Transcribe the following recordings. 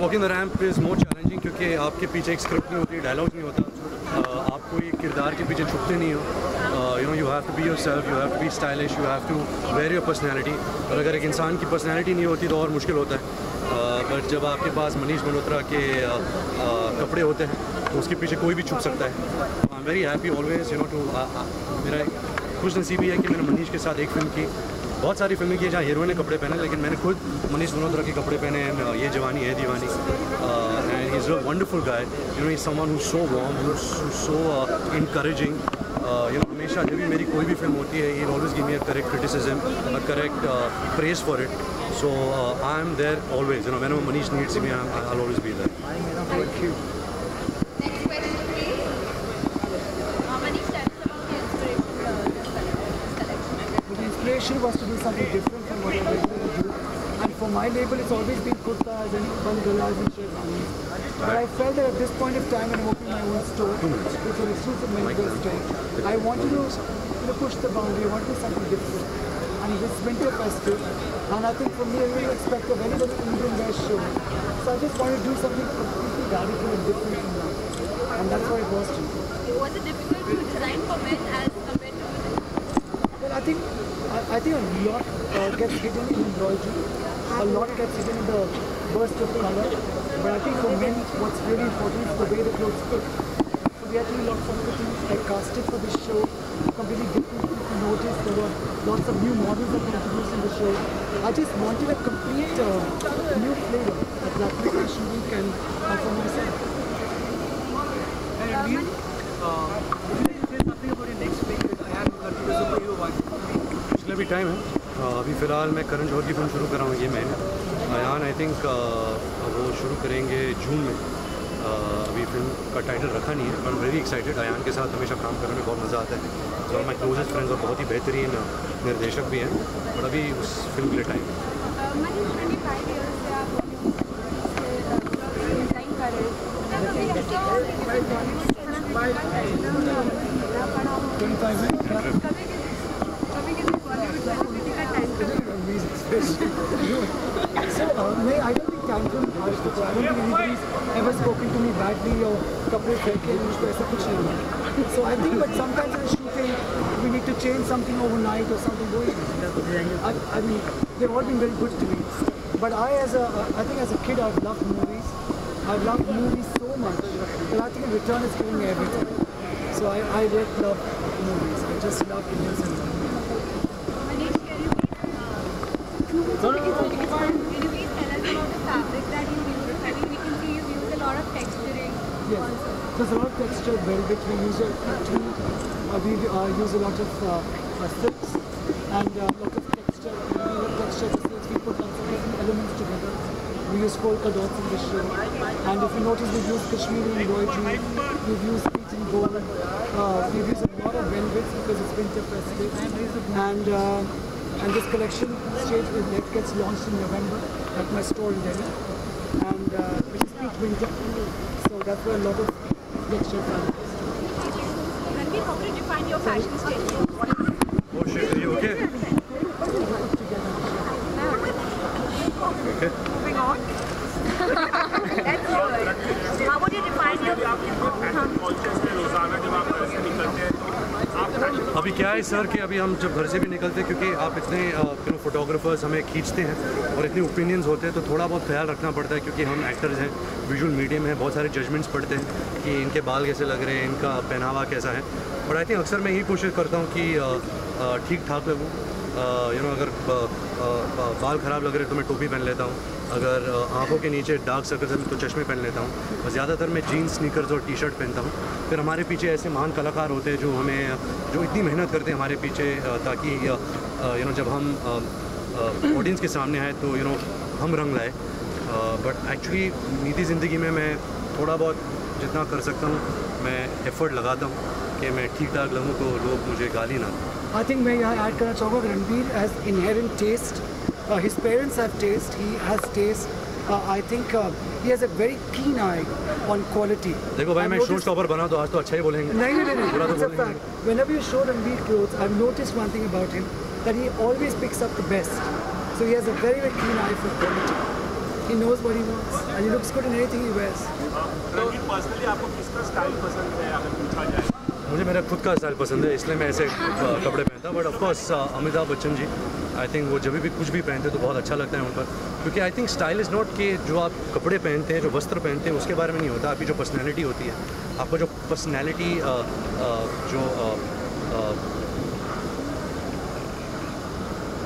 Walking the ramp is more challenging क्योंकि आपके पीछे एक स्क्रिप्ट नहीं होती, डायलॉग नहीं होता, आप कोई किरदार के पीछे छुपते नहीं हो। You know you have to be yourself, you have to be stylish, you have to wear your personality. और अगर एक इंसान की पर्सनैलिटी नहीं होती तो और मुश्किल होता है। बट जब आपके पास मनीष मल्होत्रा के कपड़े होते हैं तो उसके पीछे कोई भी छुप सकता है। I am very happy always, you know to मेरा खुश नसीबी है कि मैंने मनीष के साथ एक फिल्म की, बहुत सारी फिल्में की जहाँ हीरोइन ने कपड़े पहने, लेकिन मैंने खुद मनीष मल्होत्रा के कपड़े पहने हैं। ये जवानी है दीवानी, and he is a wonderful guy, you know he is someone who is so warm, who is so encouraging. You know हमेशा जब भी मेरी कोई भी फिल्म होती है, he always give me a correct criticism, a correct praise for it. So I am there always, you know whenever Manish needs me, I will always be there. Thank you. Next question, please. Manish, tell us about the selection. The inspiration was to do something different from what I regularly do. And for my label, it's always been kurtas and bangalas and sherwanis. But I felt that at this point of time, when I'm opening my own store, which is an exclusive men's wear store, I wanted to push the boundary. I wanted to do something different. And this winter festive, and I think for me, I really expect a very, very Indian wear show. So I just wanted to do something completely radical and different from that. And that's what it was to me. Was it difficult to design for men as compared to women? Well, I think a lot gets hidden in embroidery. A lot gets hidden in the burst of color. But I think for men, what's really important is the way the clothes fit. So we had to do lots of fittings. I casted for this show completely different. If you notice, there were lots of new models that were introduced in the show. I just wanted a complete new flavor at Black Fashion Week and for myself. And Ranveer, would you say something about your next film with Ayan Mukherjee, the superhero one? इसलिए भी time है। अभी फ़िलहाल मैं करण जौहर की film शुरू कर रहा हूँ ये महीने। अयान आई थिंक वो शुरू करेंगे जून में। अभी फिल्म का टाइटल रखा नहीं है, बट वेरी एक्साइटेड। अयान के साथ हमेशा काम करने में बहुत मज़ा आता है। जो माई क्लोजेस्ट फ्रेंड्स और बहुत ही बेहतरीन निर्देशक भी हैं, और अभी उस फिल्म के लिए टाइम है। Manish, 25 years से आप डिज़ाइन कर रहे हैं। 25 में? कभी किसी बॉलीवुड सेलिब्रिटी का tantrum? So, I don't think tantrum has to go. I don't think anybody's ever spoken to me badly or कपड़े फेंके मुझको ऐसा कुछ नहीं है. So I think, but sometimes in shooting we need to change something overnight or something. I mean, they've all been very good to me. But I think as a kid I've loved movies. I've loved movies so much that I think in return it's giving me everything. So I really love movies. I just love Indian cinema. Manish, can you please tell us about the fabric that you use? I mean, we can see you use a lot of texturing. Yes, there's a lot of textured velvet. We use we use a lot of silks and a lot of textured silks. We put lots of different elements together. We use polka dots in the show, and if you notice, we've used Kashmiri embroidery. We've used peach and gold. We've used a lot of velvets because it's winter festive, and this collection gets launched in November at my store in Delhi, and which is peak winter. So that's where a lot of textured fabrics. Ranveer, how do you define your fashion statement? Oh shit, are you okay? Okay. Moving on. Let's go. How would you define your अभी क्या है sir कि अभी हम जब घर से भी निकलते हैं, क्योंकि आप इतने फोटोग्राफर्स हमें खींचते हैं और इतने ओपिनियंस होते हैं, तो थोड़ा बहुत ख्याल रखना पड़ता है, क्योंकि हम एक्टर्स हैं, विजुअल मीडियम है, बहुत सारे जजमेंट्स पड़ते हैं कि इनके बाल कैसे लग रहे हैं, इनका पहनावा कैसा है। बट आई थिंक अक्सर मैं यही कोशिश करता हूँ कि ठीक ठाक लगूँ। अगर बाल ख़राब लग रहे तो मैं टोपी पहन लेता हूँ, अगर आंखों के नीचे डार्क सर्कल्स हैं तो चश्मे पहन लेता हूँ, और ज़्यादातर मैं जीन्स स्नीकर्स और टी शर्ट पहनता हूँ। फिर हमारे पीछे ऐसे महान कलाकार होते हैं जो इतनी मेहनत करते हैं हमारे पीछे, ताकि जब हम ऑडियंस के सामने आए तो हम रंग लाए। बट एक्चुअली निजी ज़िंदगी में मैं थोड़ा बहुत जितना कर सकता हूँ मैं एफ़र्ट लगाता हूँ कि मैं ठीक ठाक लगूँ तो लोग मुझे गाली ना दें। I think मैं यहाँ ऐड करना चाहूँगा कि Ranbir has inherent taste. His parents have taste. He has taste. I think he has a very keen eye on quality. देखो भाई, मैं शो स्टॉपर बना तो आज तो अच्छा ही बोलेंगे। नहीं, it's a fact. Whenever you show Ranveer clothes, I've noticed one thing about him, that he always picks up the best. So he has a very, very keen eye for quality. He knows what he wants, and he looks good in anything he wears. Ranveer personally आपको किसका style पसंद है अगर पूछा जाए? मुझे मेरा खुद का स्टाइल पसंद है, इसलिए मैं ऐसे कपड़े पहनता हूँ। But of course Amitabh Bachchan ji, I think वो जब भी कुछ भी पहनते हैं तो बहुत अच्छा लगता है उन पर, क्योंकि I think style is not कि जो आप कपड़े पहनते हैं, जो वस्त्र पहनते हैं उसके बारे में नहीं होता। आपकी जो पर्सनैलिटी होती है, आपका जो पर्सनैलिटी जो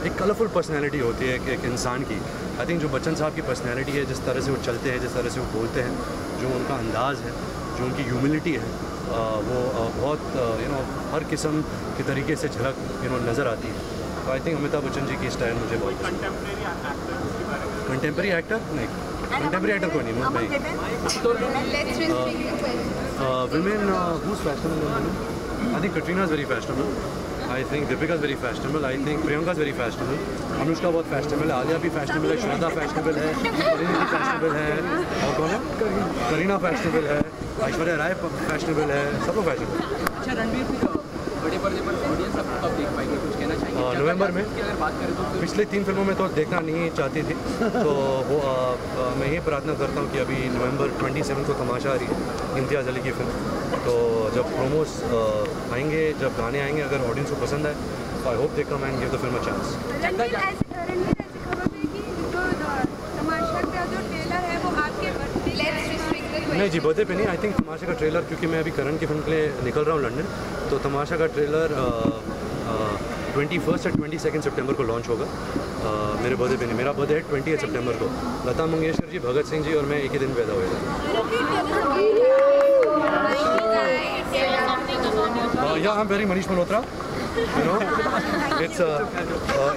एक कलरफुल पर्सनैलिटी होती है एक इंसान की। आई थिंक जो बच्चन साहब की पर्सनैलिटी है, जिस तरह से वो चलते हैं, जिस तरह से वो बोलते हैं, जो उनका अंदाज़ है, जो उनकी ह्यूमिलिटी है, वो बहुत हर किस्म के तरीके से झलक नज़र आती है। तो आई थिंक अमिताभ बच्चन जी की स्टाइल मुझे बहुत कंटेम्प्रेरी एक्टर उसके बारे में? कंटेम्प्रेरी एक्टर नहीं, कंटेम्प्रेरी एक्टर कोई नहीं, मैं women who's fashionable? I think Katrina is very fashionable. I think Deepika is very fashionable. I think Priyanka is very fashionable. Anushka बहुत फैशनेबल है, आलिया भी फैशनेबल है, श्रद्धा फैशनेबल है, परिणीति फैशनेबल है, और कौन है? करीना फैशनेबल है, ऐश्वर्या राय फैशनेबल है, सब लोग फैशनेबल। अच्छा रणवीर, फिर बड़े पर्दे पर ऑडियंस आपको कब देख पाएगी, कुछ कहना चाहिए? नवंबर में। अगर बात करें तो पिछले 3 फिल्मों में तो देखना नहीं चाहती थी, तो वो मैं ये प्रार्थना करता हूँ कि अभी नवंबर 27 को तमाशा आ रही है, इम्तियाज़ अली की फिल्म। तो जब प्रोमोस आएंगे, जब गाने आएंगे, अगर ऑडियंस को पसंद आए तो I hope they come and give the film a chance. Ranveer ऐसी खबर है कि जो तमाशा का जो ट्रेलर है वो आपके नहीं जी, बर्थडे पे नहीं। आई थिंक तमाशा का ट्रेलर, क्योंकि मैं अभी करण की फिल्म के लिए निकल रहा हूँ लंदन, तो तमाशा का ट्रेलर 21 और 22 सितंबर को लॉन्च होगा। मेरे बर्थडे पे नहीं, मेरा बर्थडे है 20 सितंबर को। लता मंगेशकर जी, भगत सिंह जी और मैं एक ही दिन पैदा हुए थे। Yeah, I'm wearing Manish Malhotra. You know,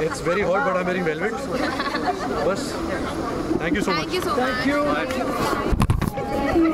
it's very hot, but I'm wearing velvet. बस, thank you so much. Thank you so much. Thank you.